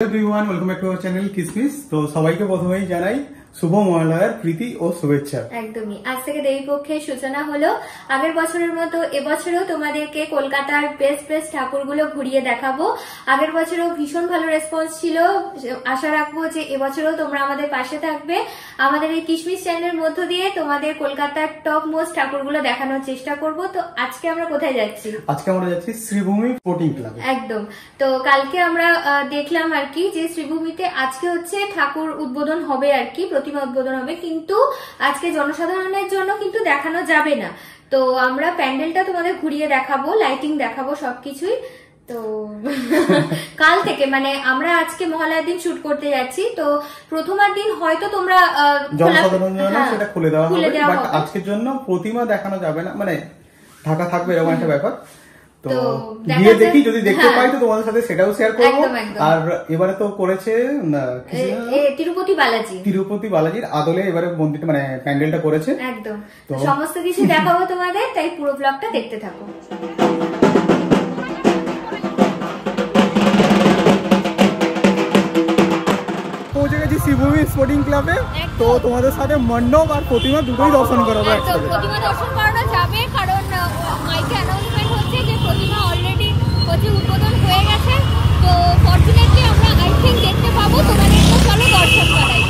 Everyone welcome back to our channel কিসমিস। তো সবাইকে প্রথমেই জানাই শুভ মহালয়ার প্রীতি ও শুভেচ্ছা। একদমই আজ থেকে দেবীপক্ষের সূচনা হলো। আগের বছরের মতো এবছরেও তোমাদেরকে কলকাতার বেস্ট ঠাকুরগুলো ঘুরিয়ে দেখাবো। আগের বছরেও ভীষণ ভালো রেসপন্স ছিল, আশা রাখবো যে এবছরেও তোমরা আমাদের পাশে থাকবে। আমাদের এই কিসমিস চ্যানেলের মধ্য দিয়ে তোমাদের কলকাতার টপ মোস্ট ঠাকুরগুলো দেখানোর চেষ্টা করব। তো আজকে আমরা কোথায় যাচ্ছি? আজকে আমরা যাচ্ছি শ্রীভূমি স্পোর্টিং ক্লাব। একদম। তো কালকে আমরা দেখলাম আর কি যে শ্রীভূমিতে আজকে হচ্ছে ঠাকুর উদ্বোধন হবে আর কি, প্রতিমা উদ্বোধন হবে, কিন্তু আজকে জনসাধারণের জন্য কিন্তু দেখানো যাবে না। তো আমরা প্যান্ডেলটা তোমাদের ঘুরিয়ে দেখাবো, লাইটিং দেখাবো, সবকিছুই। তো কাল থেকে মানে আমরা আজকে মহালয়ার দিন শুট করতে যাচ্ছি। তো প্রথমার দিন হয়তো তোমরা জনসাধারণের জন্য সেটা খুলে দেওয়া হবে, বাট আজকের জন্য প্রতিমা দেখানো যাবে না, মানে ঢাকা থাকবে এরকম একটা ব্যাপার। তো গিয়ে দেখি, যদি দেখতে পাই তো তোমাদের সাথে সেটাও শেয়ার করবো। আর এবারে তো করেছে তিরুপতি বালাজির আদলে এবারে মন্দিরটা মানে প্যান্ডেলটা করেছে। একদম সমস্ত কিছু দেখাবো তোমাদের, তাই পুরো ব্লগটা দেখতে থাকো। পৌঁছে গেছি শ্রীভূমি স্পোর্টিং ক্লাবে। তো তোমাদের সাথে মণ্ডপ আর প্রতিমা দুটোই দর্শন করাবো একসাথে। প্রতিমা দর্শন করানো যাবে কারণ মাইকে অ্যানাউন্সমেন্ট হচ্ছে যে প্রতিমা অলরেডি হচ্ছে উদ্বোধন হয়ে গেছে। তো ফরচুনেটলি আমরা আই থিঙ্ক দেখতে পাবো। তোমাদের তো চলো দর্শন করাই।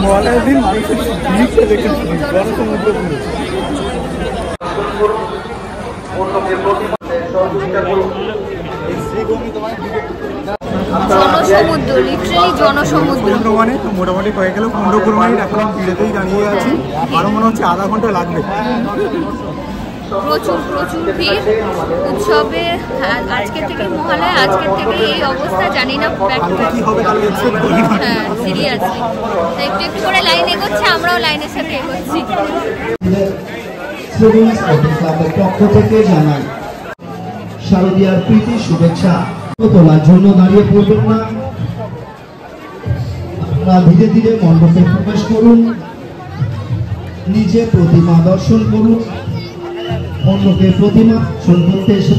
মহালয়ার দিন মানুষের ভিড়টা দেখেছি, জনসমুদ্র জনসমুদ্র মানে মোটামুটি হয়ে গেল 15 মিনিট। এখন ভিড়েতেই দাঁড়িয়ে আছি, আরো মনে হচ্ছে আধা ঘন্টা লাগবে। প্রচুর ভিড় উৎসবে। আজকে থেকে মহালয়া, আজকে থেকে এই অবস্থা, জানি না কি হবে কালকে এক্সপেক্ট করি না। হ্যাঁ সিরিয়াসলি। একটু করে লাইন এগোচ্ছে, আমরাও লাইনের সাথে এগোচ্ছি। শ্রীভূমি স্পোর্টিং ক্লাবের পক্ষ থেকে জানাই শারদীয়ার প্রীতি শুভেচ্ছা। তোলার জন্য দাঁড়িয়ে পড়বেন না, আপনারা ধীরে ধীরে মণ্ডপে প্রবেশ করুন, নিজে প্রতিমা দর্শন করুন। অন্যকে প্রতিমা দর্শন করতে এসে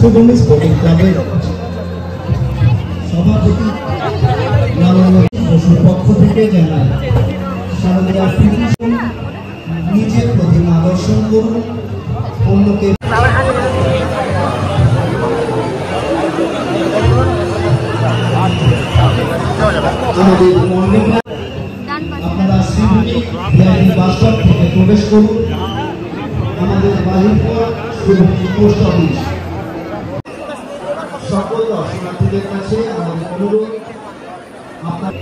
শ্রীভূমি স্পোর্টিং ক্লাবের সভাপতি বসুর পক্ষ থেকে জানায় শারদীয়ার প্রীতি নিজে প্রতিমা দর্শন করুন, অন্যকে আমাদের মন্দির আপনারা শ্রীভূমি বাসস্টপ থেকে প্রবেশ করুন। আমাদের বাহির পর শ্রীভূমি পোস্ট অফিস। সকল দর্শনার্থীদের কাছে আমাদের অনুরোধ, আপনার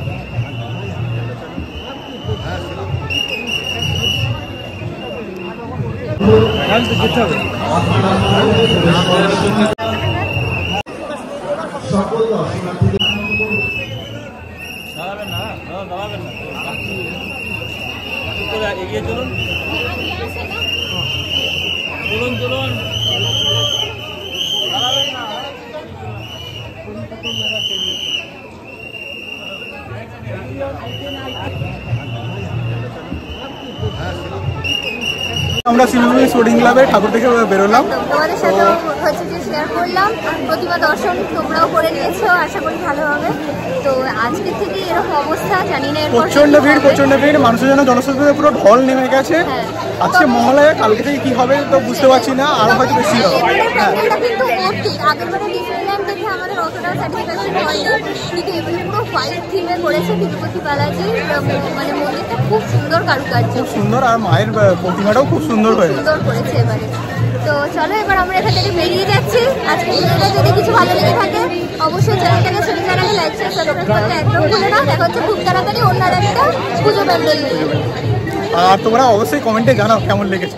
সকল দর্শনার্থীদের এগিয়ে চলুন চলুন। আমরা শ্রীভূমি স্পোর্টিং ক্লাবে ঠাকুর থেকে বেরোলাম, তোমাদের সাথে হচ্ছে যে শেয়ার করলাম। প্রতিমা দর্শন তোমরাও করে নিয়েছো, আশা করি ভালো হবে। তো আজকে থেকে এরকম অবস্থা, জানি না প্রচন্ড ভিড়, মানুষের জন্য জনসাধারণের পুরো ঢল নেমে গেছে। আজকে মহালয়া, কালকে থেকে কি হবে তো বুঝতে পারছি না, আর হয়তো বেশি হবে। কিন্তু আগেরবারে ডিসনিল্যান্ড দেখে আমাদের অতটা স্যাটিসফ্যাকশন হয়নি, কিন্তু এবারে পুরো হোয়াইট থিমে করেছে তিরুপতি বালাজির মানে মন্দিরটা, খুব সুন্দর কারুকার্য, খুব সুন্দর, আর মায়ের প্রতিমাটাও খুব সুন্দর করেছে এবারে। তো চলো এবার আমরা এখান থেকে বেরিয়ে যাচ্ছি। আজকে ভিডিওটা যদি কিছু ভালো লেগে থাকে অবশ্যই চ্যানেলটাকে সুবিধার আগে লাইক শেয়ার সাবস্ক্রাইব করতে একদম ভুলো না। দেখা হচ্ছে খুব তাড়াতাড়ি অন্য একটা পুজো প্যান্ডেল নিয়ে। আর তোমরা অবশ্যই কমেন্টে জানাও কেমন লেগেছে।